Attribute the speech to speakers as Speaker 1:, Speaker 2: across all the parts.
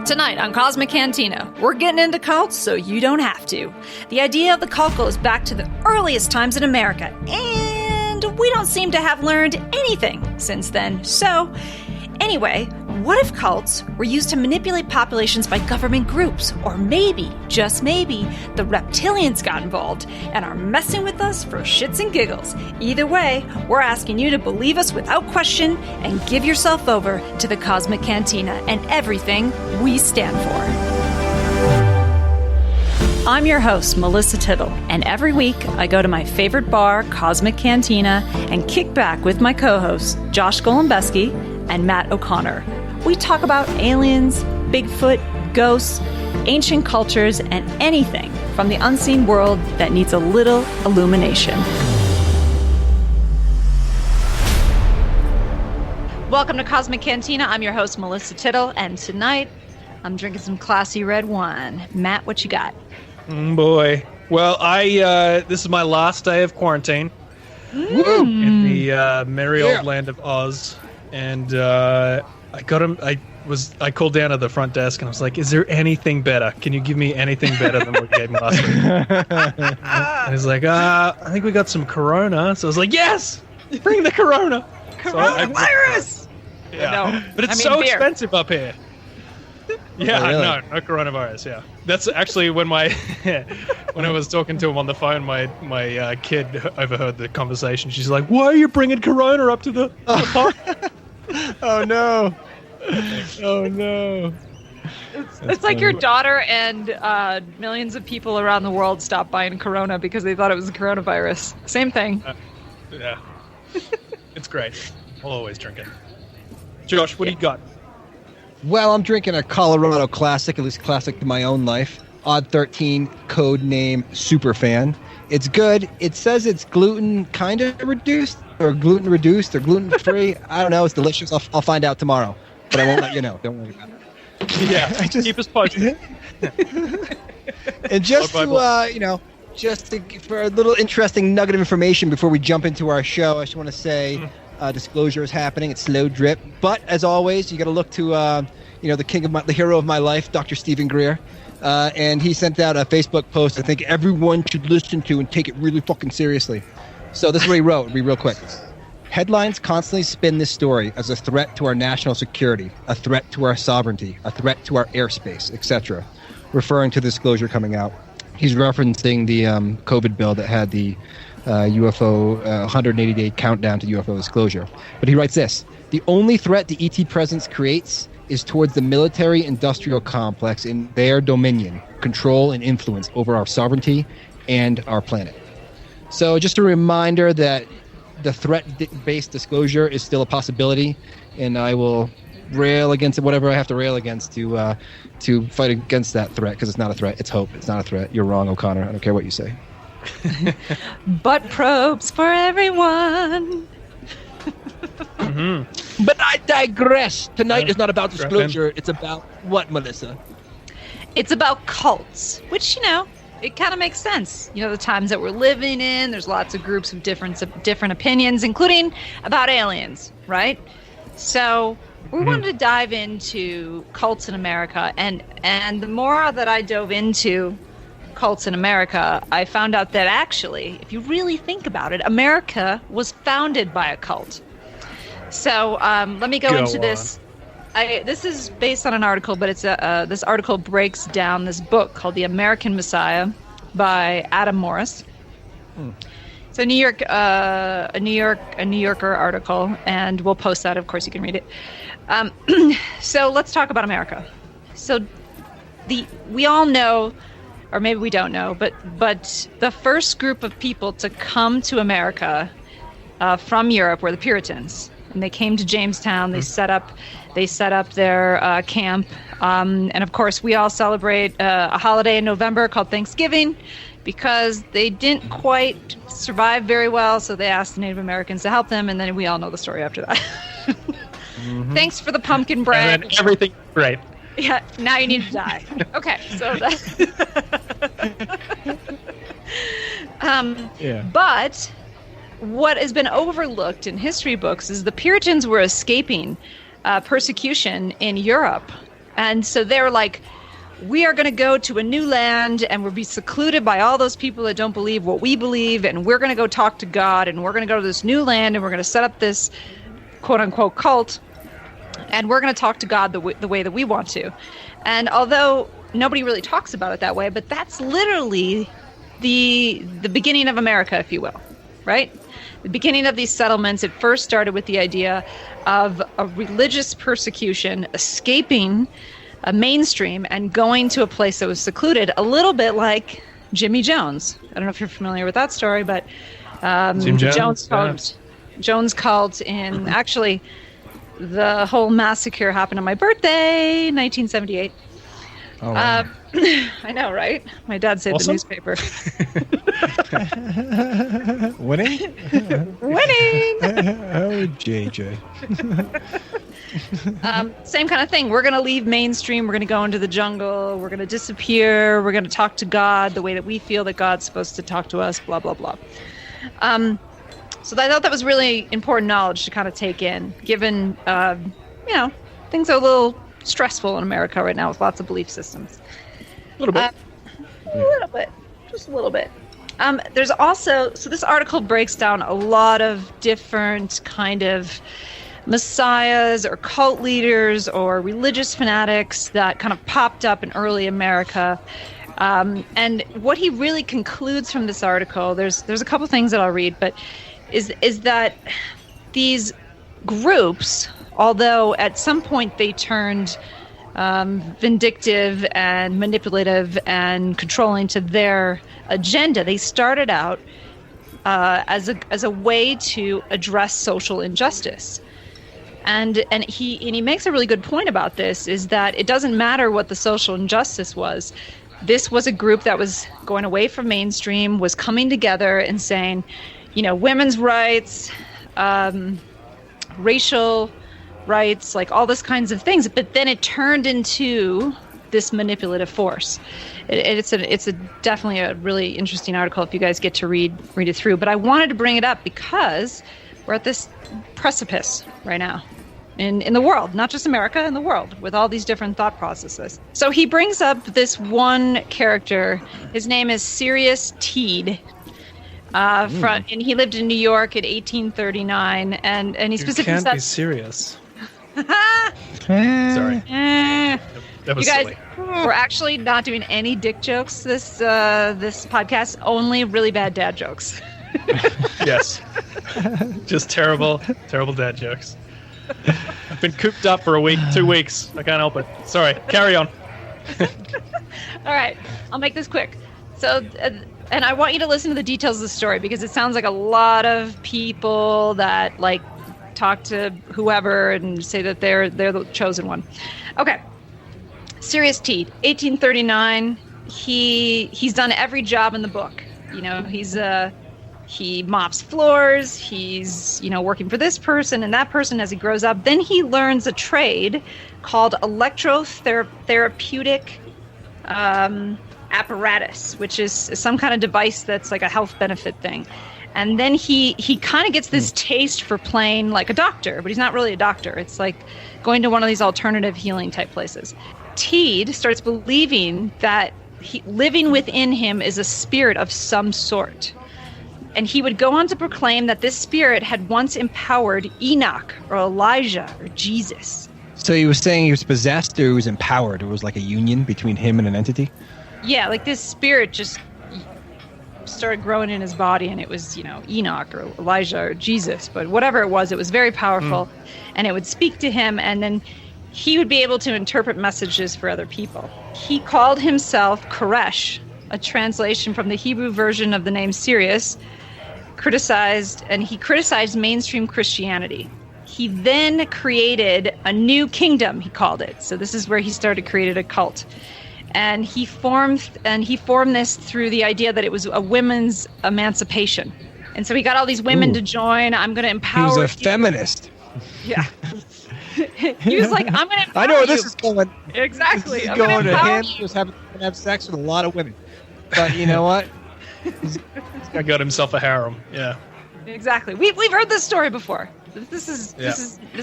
Speaker 1: Tonight on Cosmic Cantina, we're getting into cults so you don't have to. The idea of the cult goes back to the earliest times in America, and we don't seem to have learned anything since then. So, anyway, what if cults were used to manipulate populations by government groups? Or maybe, just maybe, the reptilians got involved and are messing with us for shits and giggles. Either way, we're asking you to believe us without question and give yourself over to the Cosmic Cantina and everything we stand for. I'm your host, Melissa Tittle, and every week I go to my favorite bar, Cosmic Cantina, and kick back with my co-hosts, Josh Golombeski and Matt O'Connor. We talk about aliens, Bigfoot, ghosts, ancient cultures, and anything from the unseen world that needs a little illumination. Welcome to Cosmic Cantina. I'm your host, Melissa Tittle, and tonight I'm drinking some classy red wine. Matt, what you got?
Speaker 2: Boy. Well, this is my last day of quarantine in the merry old land of Oz. And I called down to the front desk and I was like, "Is there anything better? Can you give me anything better than what you gave me last week?" And he's like, "I think we got some Corona." So I was like, "Yes, bring the Corona."
Speaker 1: Coronavirus.
Speaker 2: Yeah,
Speaker 1: No,
Speaker 2: but it's
Speaker 1: beer.
Speaker 2: expensive up here. Yeah,
Speaker 3: Oh, really?
Speaker 2: no coronavirus. Yeah, that's actually when when I was talking to him on the phone, my kid overheard the conversation. She's like, "Why are you bringing Corona up to the park?"
Speaker 3: Oh no! Oh no!
Speaker 1: It's like your daughter and millions of people around the world stopped buying Corona because they thought it was a coronavirus. Same thing.
Speaker 2: Yeah, it's great. I'll always drink it. Josh, what do you got?
Speaker 3: Well, I'm drinking a Colorado classic, at least classic to my own life. Odd 13, code name Superfan. It's good. It says it's gluten kind of reduced, or gluten reduced, or gluten free. I don't know. It's delicious. I'll find out tomorrow, but I won't let you know. Don't worry about it.
Speaker 2: Yeah, keep us posted.
Speaker 3: And just for a little interesting nugget of information before we jump into our show, I just want to say disclosure is happening. It's slow drip, but as always, you got to look to the hero of my life, Dr. Stephen Greer, and he sent out a Facebook post I think everyone should listen to and take it really fucking seriously. So this is what he wrote. Read real quick. Headlines constantly spin this story as a threat to our national security, a threat to our sovereignty, a threat to our airspace, etc., referring to the disclosure coming out. He's referencing the COVID bill that had the UFO 180-day countdown to UFO disclosure. But he writes this: the only threat the ET presence creates is towards the military-industrial complex in their dominion, control, and influence over our sovereignty and our planet. So just a reminder that the threat-based disclosure is still a possibility, and I will rail against it, whatever I have to rail against to fight against that threat, because it's not a threat. It's hope. It's not a threat. You're wrong, O'Connor. I don't care what you say.
Speaker 1: Butt probes for everyone.
Speaker 3: Mm-hmm. But I digress. Tonight is not about disclosure. It's about what, Melissa?
Speaker 1: It's about cults, which, it kind of makes sense. The times that we're living in, there's lots of groups of different opinions, including about aliens, right? So we wanted to dive into cults in America, and the more that I dove into cults in America, I found out that actually, if you really think about it, America was founded by a cult. So let me go into this. This is based on an article, but it's this article breaks down this book called The American Messiah by Adam Morris. It's a New Yorker article, and we'll post that. Of course, you can read it. So let's talk about America. So we all know, or maybe we don't know, but the first group of people to come to America from Europe were the Puritans, and they came to Jamestown. They set up their camp, and of course, we all celebrate a holiday in November called Thanksgiving, because they didn't quite survive very well, so they asked the Native Americans to help them, and then we all know the story after that. Mm-hmm. Thanks for the pumpkin bread.
Speaker 2: And then everything's great.
Speaker 1: Yeah, now you need to die. Okay, so But what has been overlooked in history books is the Puritans were escaping persecution in Europe And so they're like, we are going to go to a new land and we'll be secluded by all those people that don't believe what we believe. And we're going to go talk to God, and we're going to go to this new land, and we're going to set up this quote unquote cult. And we're going to talk to God the way that we want to. And although nobody really talks about it that way, but that's literally the beginning of America, if you will, right? The beginning of these settlements, it first started with the idea of a religious persecution, escaping a mainstream and going to a place that was secluded, a little bit like Jimmy Jones. I don't know if you're familiar with that story, but Jones cult in actually the whole massacre happened on my birthday, 1978. Oh, wow. I know, right? My dad saved the newspaper.
Speaker 3: Winning?
Speaker 1: Winning!
Speaker 3: Oh, JJ.
Speaker 1: Same kind of thing. We're going to leave mainstream. We're going to go into the jungle. We're going to disappear. We're going to talk to God the way that we feel that God's supposed to talk to us, blah, blah, blah. So I thought that was really important knowledge to kind of take in, given, things are a little stressful in America right now with lots of belief systems.
Speaker 2: A little bit.
Speaker 1: Just a little bit. There's also, so this article breaks down a lot of different kind of messiahs or cult leaders or religious fanatics that kind of popped up in early America. And what he really concludes from this article, there's a couple things that I'll read, but is that these groups, although at some point they turned vindictive and manipulative and controlling to their agenda, they started out as a way to address social injustice. And he makes a really good point about this, is that it doesn't matter what the social injustice was. This was a group that was going away from mainstream, was coming together and saying, women's rights, racial rights, like all those kinds of things. But then it turned into this manipulative force. It's definitely a really interesting article if you guys get to read it through. But I wanted to bring it up because we're at this precipice right now in the world, not just America, in the world, with all these different thought processes. So he brings up this one character. His name is Sirius Teed. And he lived in New York in 1839, and he specifically
Speaker 2: said, "You can't be serious." Sorry, that was
Speaker 1: you guys,
Speaker 2: silly.
Speaker 1: We're actually not doing any dick jokes this podcast. Only really bad dad jokes.
Speaker 2: Yes, just terrible dad jokes. I've been cooped up for a week, 2 weeks. I can't help it. Sorry, carry on.
Speaker 1: All right, I'll make this quick. So. And I want you to listen to the details of the story because it sounds like a lot of people that like talk to whoever and say that they're the chosen one. Okay. Sirius Teed, 1839. He's done every job in the book. He mops floors. He's working for this person and that person as he grows up. Then he learns a trade called electrotherapeutic apparatus, which is some kind of device that's like a health benefit thing. And then he kind of gets this taste for playing like a doctor, but he's not really a doctor. It's like going to one of these alternative healing type places. Teed starts believing that living within him is a spirit of some sort. And he would go on to proclaim that this spirit had once empowered Enoch or Elijah or Jesus.
Speaker 3: So he was saying he was possessed or he was empowered. It was like a union between him and an entity?
Speaker 1: Yeah, like this spirit just started growing in his body, and it was, Enoch or Elijah or Jesus, but whatever it was very powerful, and it would speak to him, and then he would be able to interpret messages for other people. He called himself Koresh, a translation from the Hebrew version of the name Sirius, criticized mainstream Christianity. He then created a new kingdom, he called it. So this is where he created a cult. And he formed this through the idea that it was a women's emancipation. And so he got all these women to join. I'm going to empower you.
Speaker 3: He was a feminist.
Speaker 1: Yeah. He was like, I'm going to empower
Speaker 3: I know where
Speaker 1: you.
Speaker 3: this is going.
Speaker 1: Exactly.
Speaker 3: This is going to him. He was having to have sex with a lot of women. But you know what?
Speaker 2: He got himself a harem. Yeah.
Speaker 1: Exactly. We've heard this story before. This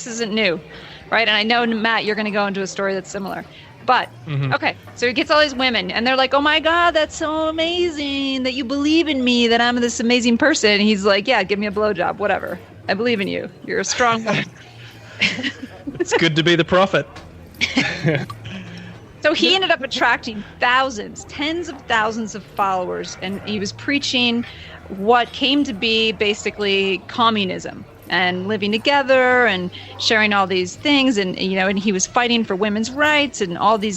Speaker 1: isn't new, right? And I know, Matt, you're going to go into a story that's similar. But, okay, so he gets all these women, and they're like, oh my God, that's so amazing that you believe in me, that I'm this amazing person. And he's like, yeah, give me a blowjob, whatever. I believe in you. You're a strong woman.
Speaker 2: It's good to be the prophet.
Speaker 1: So he ended up attracting thousands, tens of thousands of followers, and he was preaching what came to be basically communism and living together and sharing all these things, and and he was fighting for women's rights and all these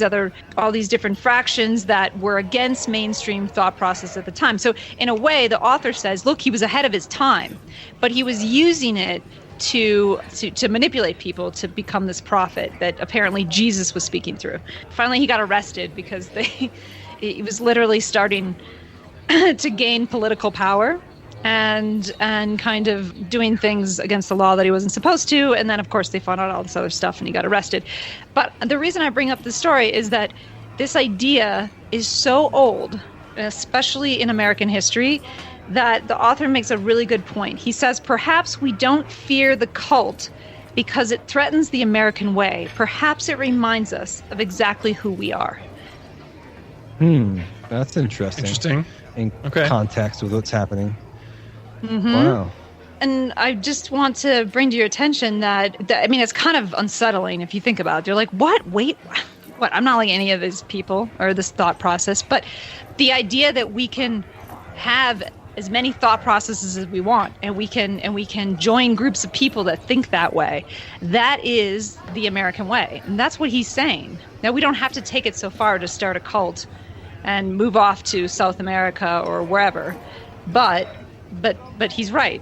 Speaker 1: different fractions that were against mainstream thought process at the time. So in a way, the author says, look, he was ahead of his time, but he was using it to manipulate people to become this prophet that apparently Jesus was speaking through. Finally, he got arrested because he was literally starting to gain political power and kind of doing things against the law that he wasn't supposed to. And then, of course, they found out all this other stuff and he got arrested. But the reason I bring up this story is that this idea is so old, especially in American history, that the author makes a really good point. He says, perhaps we don't fear the cult because it threatens the American way. Perhaps it reminds us of exactly who we are.
Speaker 3: That's interesting.
Speaker 2: Interesting.
Speaker 3: In context with what's happening.
Speaker 1: Mm-hmm.
Speaker 3: Wow.
Speaker 1: And I just want to bring to your attention that it's kind of unsettling if you think about it. You're like, what? Wait, what? I'm not like any of these people or this thought process, but the idea that we can have as many thought processes as we want, and we can join groups of people that think that way. That is the American way, and that's what he's saying. Now, we don't have to take it so far to start a cult and move off to South America or wherever, but he's right.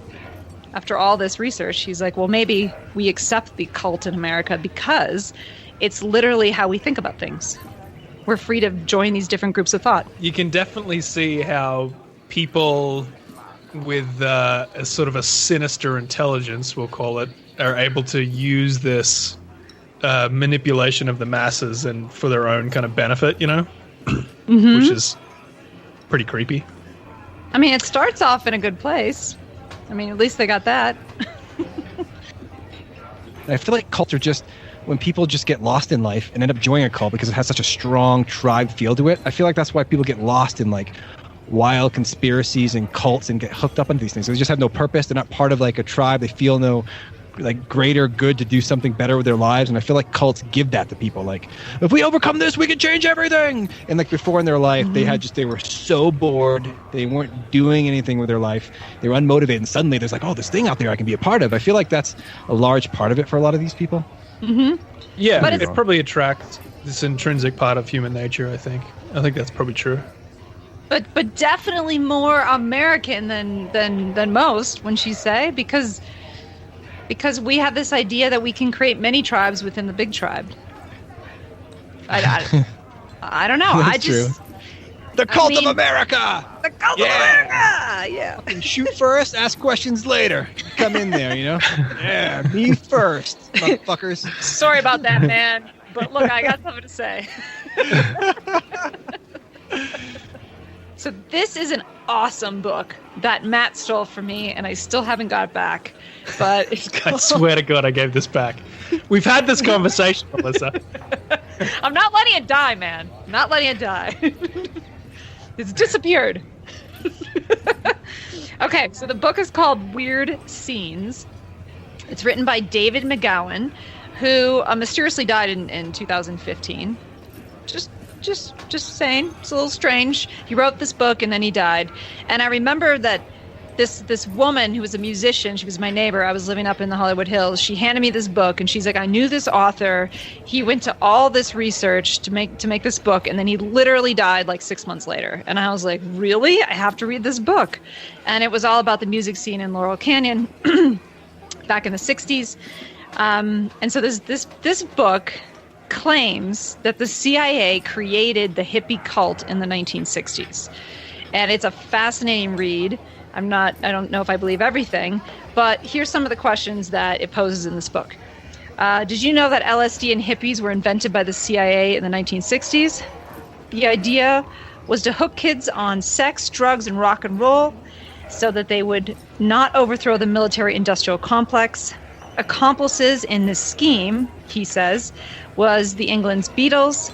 Speaker 1: After all this research, he's like, well, maybe we accept the cult in America because it's literally how we think about things. We're free to join these different groups of thought.
Speaker 2: You can definitely see how people with a sort of a sinister intelligence, we'll call it, are able to use this manipulation of the masses and for their own kind of benefit, which is pretty creepy.
Speaker 1: I mean, it starts off in a good place. I mean, at least they got that.
Speaker 3: I feel like cults are just when people just get lost in life and end up joining a cult because it has such a strong tribe feel to it. I feel like that's why people get lost in like wild conspiracies and cults and get hooked up into these things. They just have no purpose. They're not part of like a tribe. They feel no like greater good to do something better with their lives. And I feel like cults give that to people. Like, if we overcome this, we can change everything. And like before in their life, they were so bored. They weren't doing anything with their life. They were unmotivated. And suddenly there's like, oh, this thing out there I can be a part of. I feel like that's a large part of it for a lot of these people.
Speaker 1: Mm-hmm.
Speaker 2: Yeah, but it probably attracts this intrinsic part of human nature, I think. I think that's probably true.
Speaker 1: But definitely more American than most, wouldn't you say? Because we have this idea that we can create many tribes within the big tribe. I don't know.
Speaker 3: That's true. The cult of America!
Speaker 1: The cult of America! Yeah.
Speaker 3: Shoot first, ask questions later. Come in there, Yeah, me first, motherfuckers.
Speaker 1: Sorry about that, man. But look, I got something to say. So this is an awesome book that Matt stole from me, and I still haven't got it back. But
Speaker 2: I swear to God, I gave this back. We've had this conversation, Melissa.
Speaker 1: I'm not letting it die, man. I'm not letting it die. It's disappeared. Okay, so the book is called Weird Scenes. It's written by David McGowan, who mysteriously died in 2015. Just saying, it's a little strange. He wrote this book and then he died. And I remember that this woman who was a musician, she was my neighbor, I was living up in the Hollywood Hills, she handed me this book and she's like, I knew this author, he went to all this research to make this book, and then he literally died like 6 months later. And I was like, really? I have to read this book. And it was all about the music scene in Laurel Canyon back in the 60s. And so this book claims that the CIA created the hippie cult in the 1960s. And it's a fascinating read. I don't know if I believe everything, but here's some of the questions that it poses in this book. Did you know that LSD and hippies were invented by the CIA in the 1960s? The idea was to hook kids on sex, drugs, and rock and roll so that they would not overthrow the military-industrial complex. accomplices in this scheme, he says, was the England's Beatles,